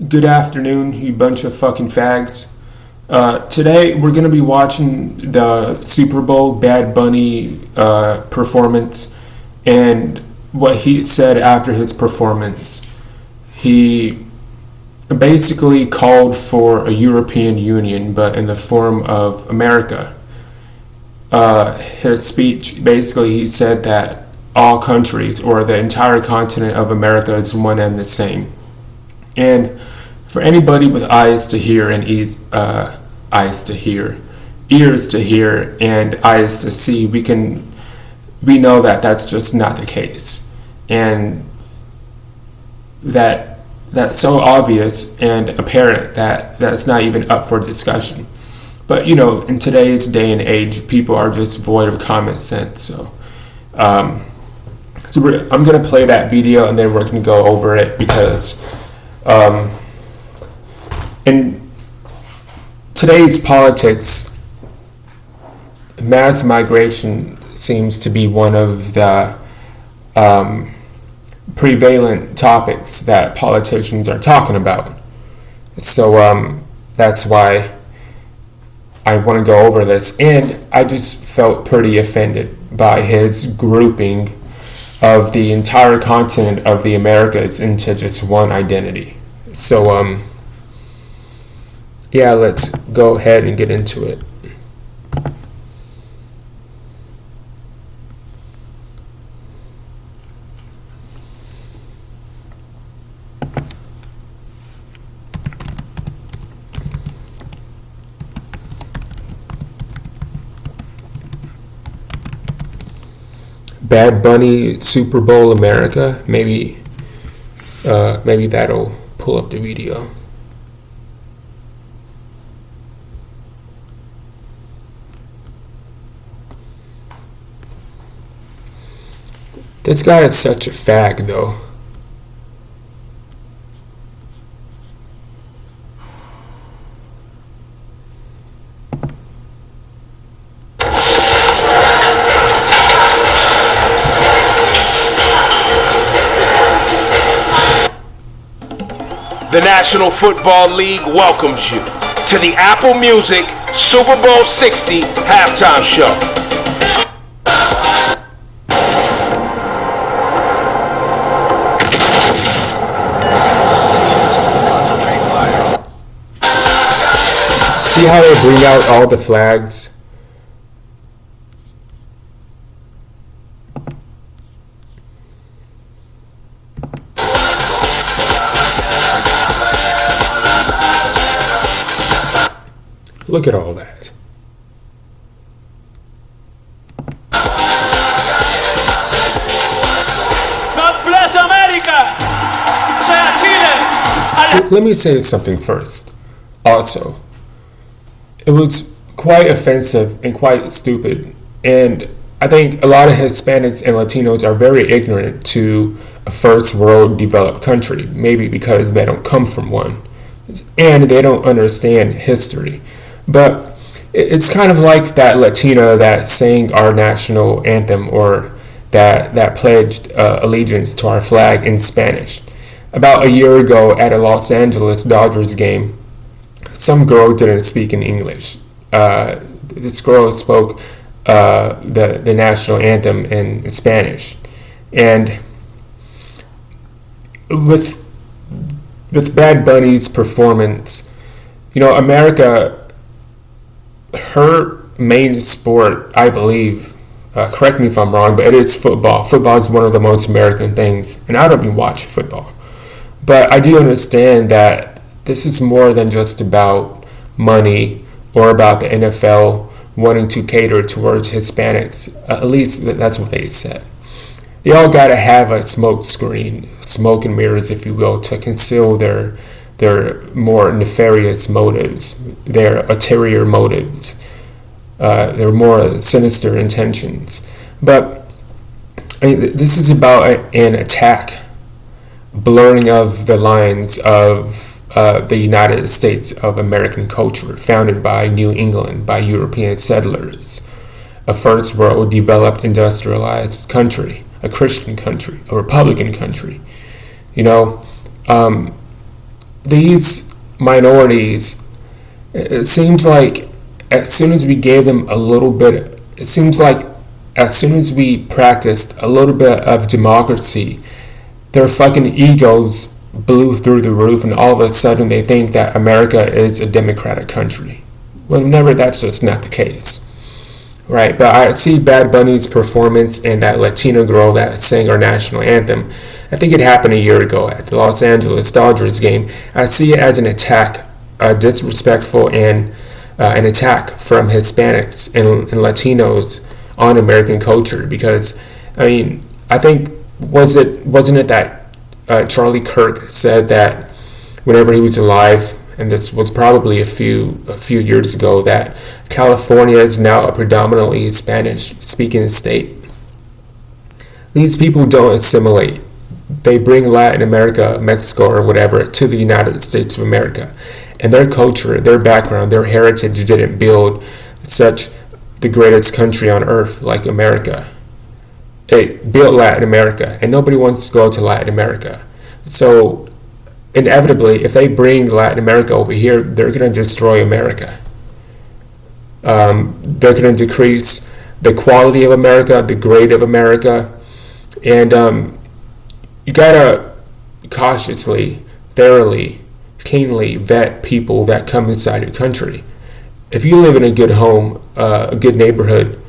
Good afternoon, you bunch of fucking fags. Today we're gonna be watching the Super Bowl Bad Bunny performance and what he said after his performance. He basically called for a European Union, but in the form of America. His speech, basically, he said that all countries or the entire continent of America is one and the same. And for anybody with eyes to hear and eyes to hear, ears to hear, and eyes to see, we know that that's just not the case, and that's so obvious and apparent that that's not even up for discussion. But in today's day and age, people are just void of common sense. So I'm gonna play that video and then we're gonna go over it because. In today's politics, mass migration seems to be one of the prevalent topics that politicians are talking about. So that's why I want to go over this. And I just felt pretty offended by his grouping of the entire continent of the Americas into just one identity. So, yeah, let's go ahead and get into it. Bad Bunny, Super Bowl America. Maybe that'll pull up the video. This guy is such a fag, though. The National Football League welcomes you to the Apple Music Super Bowl 60 halftime show. See how they bring out all the flags? Look at all that. God bless America! Chile! Let me say something first. Also, it was quite offensive and quite stupid, and I think a lot of Hispanics and Latinos are very ignorant to a first world developed country, maybe because they don't come from one, and they don't understand history. But it's kind of like that Latina that sang our national anthem or that pledged allegiance to our flag in Spanish. About a year ago at a Los Angeles Dodgers game, some girl didn't speak in English. This girl spoke the national anthem in Spanish, and with Bad Bunny's performance, America, her main sport, I believe, correct me if I'm wrong, but it is football. Football is one of the most American things, and I don't even watch football. But I do understand that this is more than just about money or about the NFL wanting to cater towards Hispanics. At least that's what they said. They all got to have a smoke screen, smoke and mirrors, if you will, to conceal their more nefarious motives, their ulterior motives, their more sinister intentions. But this is about an attack, blurring of the lines of the United States of American culture, founded by New England, by European settlers, a first world developed industrialized country, a Christian country, a Republican country. these minorities, it seems like as soon as we gave them a little bit, it seems like as soon as we practiced a little bit of democracy, their fucking egos blew through the roof, and all of a sudden they think that America is a democratic country. Whenever that's just not the case. Right, but I see Bad Bunny's performance and that Latino girl that sang our national anthem. I think it happened a year ago at the Los Angeles Dodgers game. I see it as an attack, disrespectful, and an attack from Hispanics and Latinos on American culture. Because I mean, I think wasn't it that Charlie Kirk said that whenever he was alive, and this was probably a few years ago, that California is now a predominantly Spanish-speaking state. These people don't assimilate. They bring Latin America, Mexico, or whatever to the United States of America. And their culture, their background, their heritage didn't build such the greatest country on earth like America. It built Latin America, and nobody wants to go to Latin America. So inevitably, if they bring Latin America over here, they're going to destroy America. They're going to decrease the quality of America, the grade of America, and you got to cautiously, thoroughly, keenly vet people that come inside your country. If you live in a good home, a good neighborhood,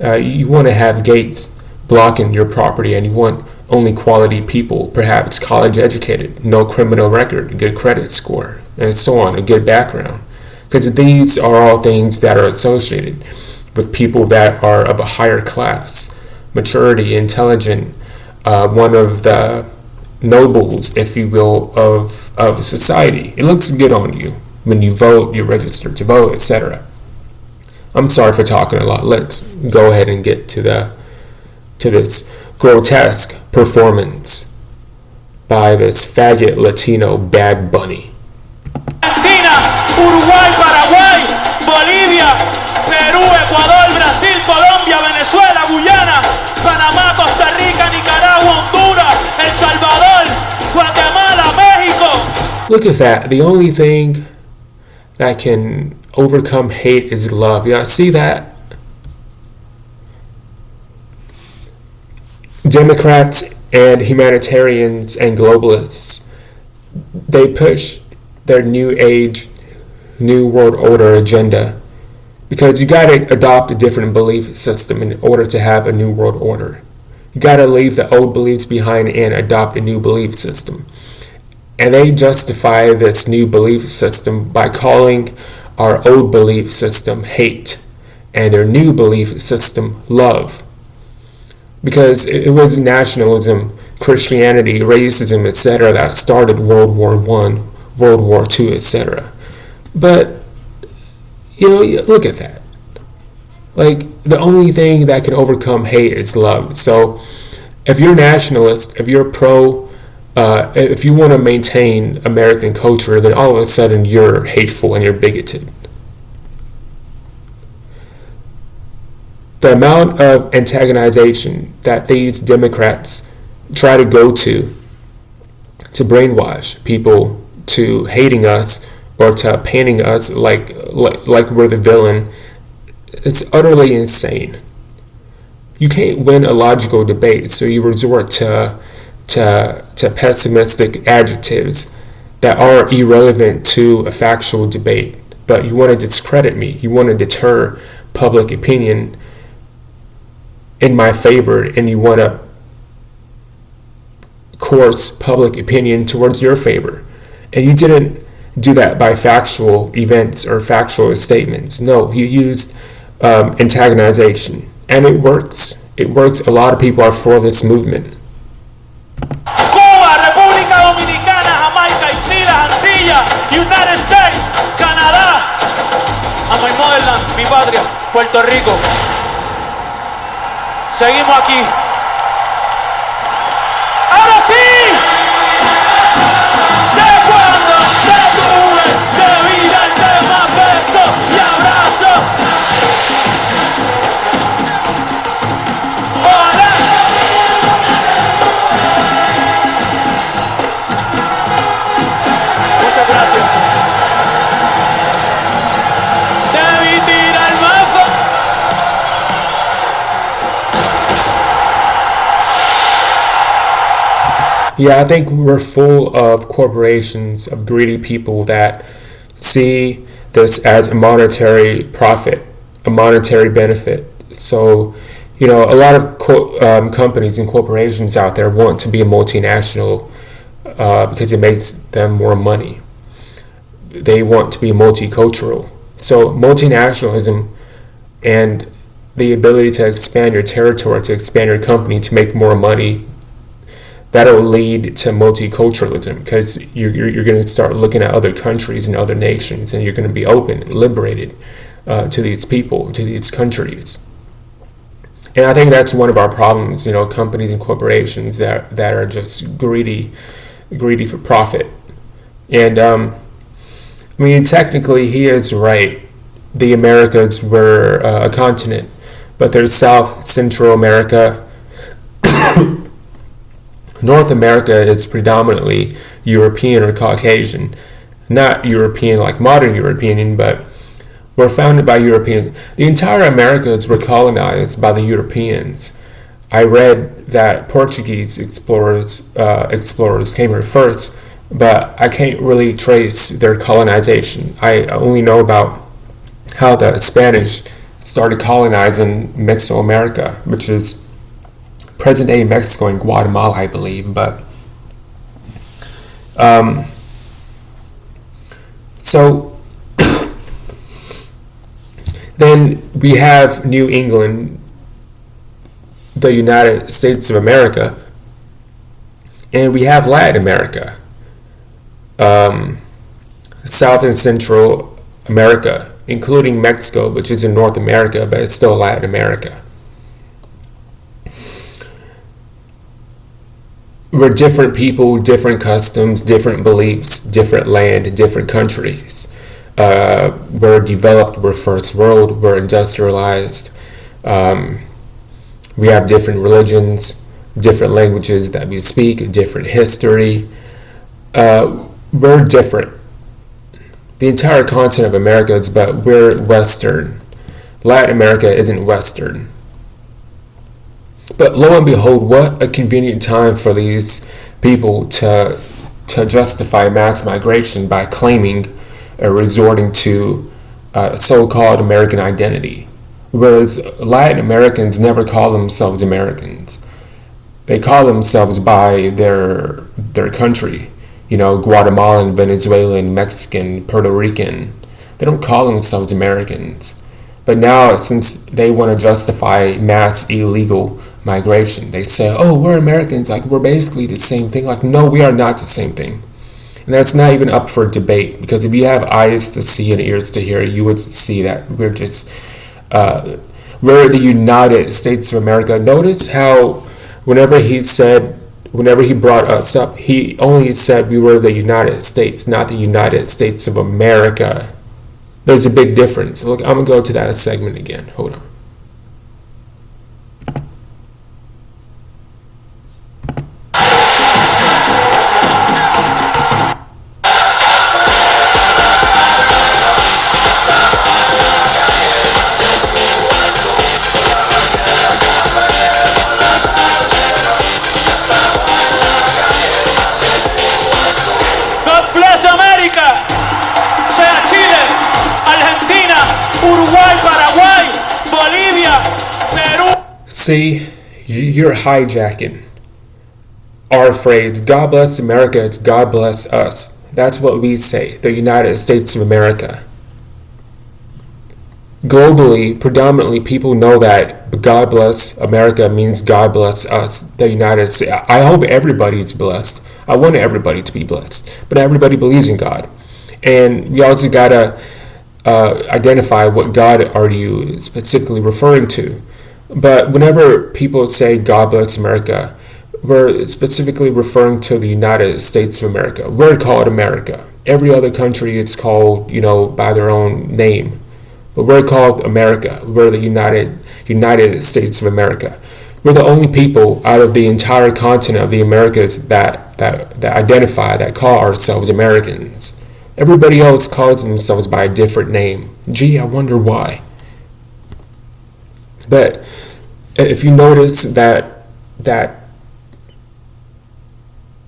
you want to have gates blocking your property, and you want only quality people, perhaps college educated, no criminal record, a good credit score, and so on, a good background. Because these are all things that are associated with people that are of a higher class, maturity, intelligent, one of the nobles, if you will, of society. It looks good on you when you vote, you register to vote, etc. I'm sorry for talking a lot. Let's go ahead and get to this grotesque performance by this faggot Latino Bad Bunny. Argentina, Uruguay, Paraguay, Bolivia, Perú, Ecuador, Brasil, Colombia, Venezuela, Guyana, Panamá, Costa Rica, Nicaragua, Honduras, El Salvador, Guatemala, Mexico. Look at that. The only thing that can overcome hate is love. Y'all see that? Democrats and humanitarians and globalists, they push their new age, new world order agenda because you got to adopt a different belief system in order to have a new world order. You got to leave the old beliefs behind and adopt a new belief system. And they justify this new belief system by calling our old belief system hate and their new belief system love. Because it was nationalism, Christianity, racism, etc. that started World War I, World War II, etc. But, look at that. Like, the only thing that can overcome hate is love. So, if you're nationalist, if you're if you want to maintain American culture, then all of a sudden you're hateful and you're bigoted. The amount of antagonization that these Democrats try to go to brainwash people to hating us or to painting us like we're the villain, it's utterly insane. You can't win a logical debate, so you resort to pessimistic adjectives that are irrelevant to a factual debate. But you want to discredit me. You want to deter public opinion in my favor, and you want to course public opinion towards your favor. And you didn't do that by factual events or factual statements. No, you used antagonization, and it works. It works. A lot of people are for this movement. Cuba, República Dominicana, Jamaica, Haití, las Antillas, United States, Canadá, a my motherland, mi patria, Puerto Rico. Seguimos aquí. ¡Ahora sí! De cuando te tuve, debí darte más besos y abrazos. ¡Hola! Muchas Yeah, I think we're full of corporations, of greedy people that see this as a monetary profit, a monetary benefit. So, a lot of companies and corporations out there want to be a multinational because it makes them more money. They want to be multicultural. So, multinationalism and the ability to expand your territory, to expand your company, to make more money, that'll lead to multiculturalism because you're going to start looking at other countries and other nations, and you're going to be open and liberated to these people, to these countries. And I think that's one of our problems, companies and corporations that are just greedy for profit. And technically, he is right. The Americas were a continent, but there's South, Central America. North America is predominantly European or Caucasian, not European like modern European, but were founded by Europeans. The entire Americas were colonized by the Europeans. I read that Portuguese explorers came here first, but I can't really trace their colonization. I only know about how the Spanish started colonizing Mesoamerica, which is present-day Mexico and Guatemala, I believe. But so then we have New England, the United States of America, and we have Latin America, South and Central America, including Mexico, which is in North America, but it's still Latin America. We're different people, different customs, different beliefs, different land, different countries. We're developed, we're first world, we're industrialized. We have different religions, different languages that we speak, different history. We're different. The entire continent of America is, but we're Western. Latin America isn't Western. But lo and behold, what a convenient time for these people to justify mass migration by claiming or resorting to so-called American identity. Whereas Latin Americans never call themselves Americans. They call themselves by their country. Guatemalan, Venezuelan, Mexican, Puerto Rican. They don't call themselves Americans. But now, since they want to justify mass illegal migration, they say, oh, we're Americans, like we're basically the same thing. Like, no, we are not the same thing. And that's not even up for debate, because if you have eyes to see and ears to hear, you would see that we're just we're the United States of America. Notice how whenever he brought us up, he only said we were the United States, not the United States of America. There's a big difference. Look, I'm going to go to that segment again. Hold on. See, you're hijacking our phrase, God bless America, it's God bless us. That's what we say, the United States of America. Globally, predominantly, people know that God bless America means God bless us, the United States. I hope everybody is blessed. I want everybody to be blessed, but everybody believes in God. And we also got to identify what God are you specifically referring to. But whenever people say God bless America, we're specifically referring to the United States of America. We're called America. Every other country is called, by their own name. But we're called America. We're the United States of America. We're the only people out of the entire continent of the Americas that identify, that call ourselves Americans. Everybody else calls themselves by a different name. Gee, I wonder why. But if you notice that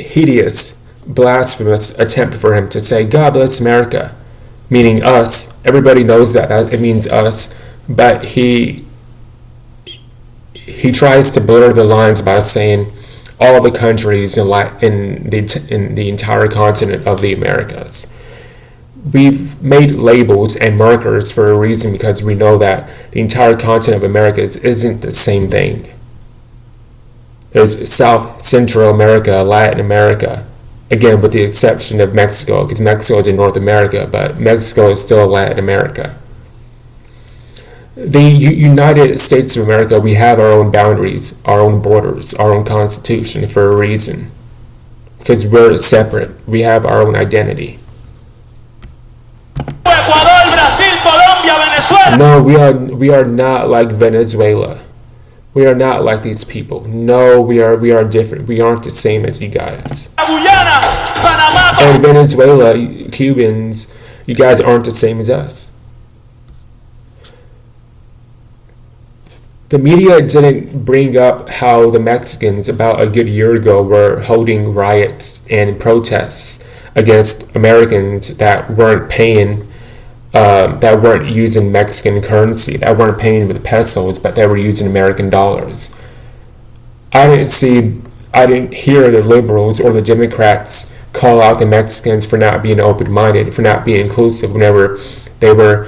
hideous, blasphemous attempt for him to say, God bless America, meaning us. Everybody knows that it means us, but he tries to blur the lines by saying all the countries in the entire continent of the Americas. We've made labels and markers for a reason, because we know that the entire continent of America isn't the same thing. There's South, Central America, Latin America, again with the exception of Mexico, because Mexico is in North America, but Mexico is still Latin America. The United States of America, we have our own boundaries, our own borders, our own constitution for a reason, because we're separate. We have our own identity. Ecuador, Brasil, Colombia, Venezuela. No, we are not like Venezuela. We are not like these people. No, we are different. We aren't the same as you guys. Guyana, Panama. And Venezuela, Cubans, you guys aren't the same as us. The media didn't bring up how the Mexicans about a good year ago were holding riots and protests against Americans that weren't paying, that weren't using Mexican currency, that weren't paying with pesos, but they were using American dollars. I didn't hear the liberals or the Democrats call out the Mexicans for not being open-minded, for not being inclusive whenever they were,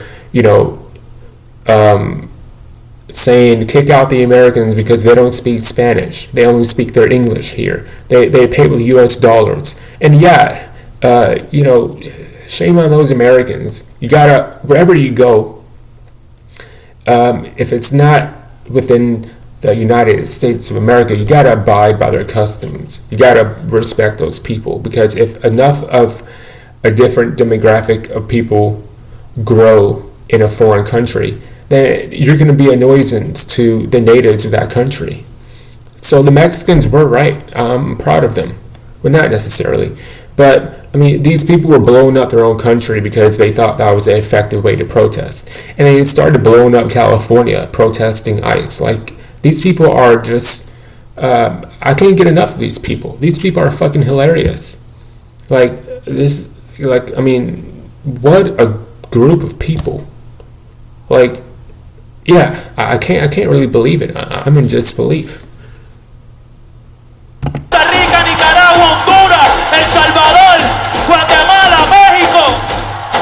saying kick out the Americans because they don't speak Spanish. They only speak their English here. They pay with US dollars. And shame on those Americans. You gotta, wherever you go, if it's not within the United States of America, you gotta abide by their customs. You gotta respect those people, because if enough of a different demographic of people grow in a foreign country, then you're going to be a nuisance to the natives of that country. So the Mexicans were right. I'm proud of them. Well, not necessarily. But, these people were blowing up their own country because they thought that was an effective way to protest. And they started blowing up California, protesting ICE. Like, these people are just... I can't get enough of these people. These people are fucking hilarious. What a group of people. I can't really believe it. I'm in disbelief. Costa Rica, Nicaragua, Honduras, El Salvador, Guatemala, México,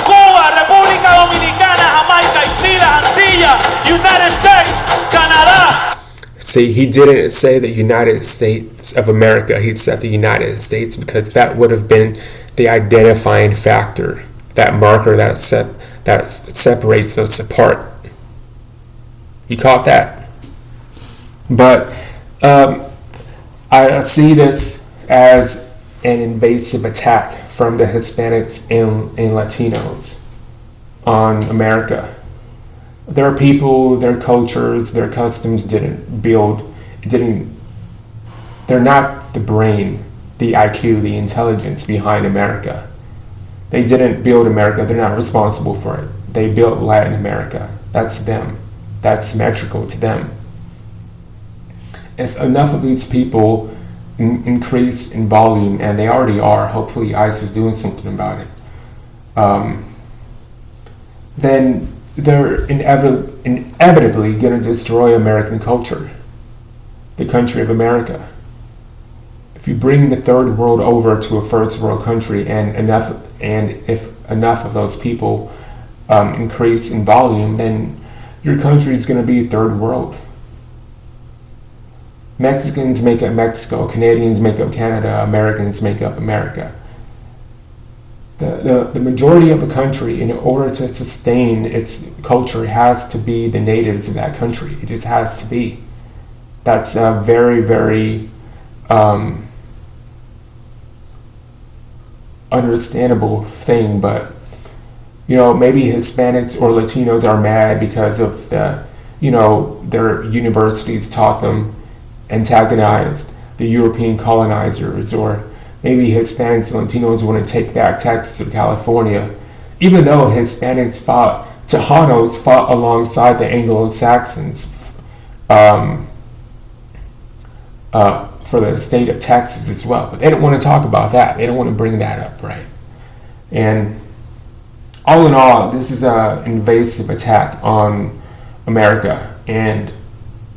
Cuba, República Dominicana, Jamaica, Haití, las Antillas, United States, Canadá. See, he didn't say the United States of America. He said the United States, because that would have been the identifying factor, that marker that separates us apart. You caught that? But I see this as an invasive attack from the Hispanics and Latinos on America. Their people, their cultures, their customs they're not the brain, the IQ, the intelligence behind America. They didn't build America. They're not responsible for it. They built Latin America. That's them. That's symmetrical to them. If enough of these people increase in volume, and they already are, hopefully ICE is doing something about it, then they're inevitably going to destroy American culture, the country of America. If you bring the third world over to a first world country, and if enough of those people increase in volume, then your country is going to be third world. Mexicans make up Mexico, Canadians make up Canada, Americans make up America. The majority of a country, in order to sustain its culture, has to be the natives of that country. It just has to be. That's a very, very understandable thing, but maybe Hispanics or Latinos are mad because of their universities taught them, antagonized the European colonizers, or maybe Hispanics and Latinos want to take back Texas or California, even though Tejanos fought alongside the Anglo-Saxons for the state of Texas as well. But they don't want to talk about that. They don't want to bring that up, right? And all in all, this is an invasive attack on America. And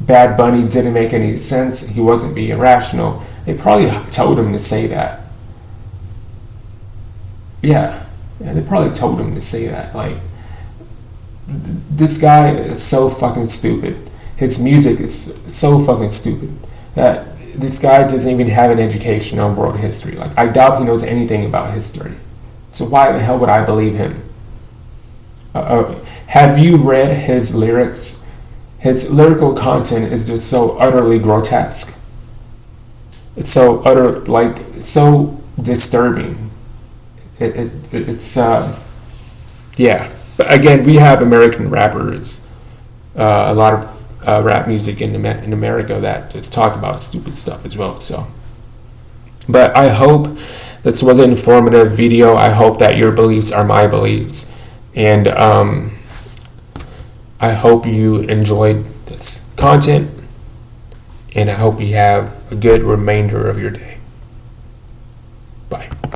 Bad Bunny didn't make any sense. He wasn't being rational. They probably told him to say that. Yeah, they probably told him to say that. Like, this guy is so fucking stupid. His music is so fucking stupid that this guy doesn't even have an education on world history. Like, I doubt he knows anything about history. So why the hell would I believe him? Have you read his lyrics? His lyrical content is just so utterly grotesque. It's so it's so disturbing. It's yeah. But again, we have American rappers, a lot of rap music in America that just talk about stupid stuff as well. So, but I hope this was an informative video. I hope that your beliefs are my beliefs, and I hope you enjoyed this content, and I hope you have a good remainder of your day.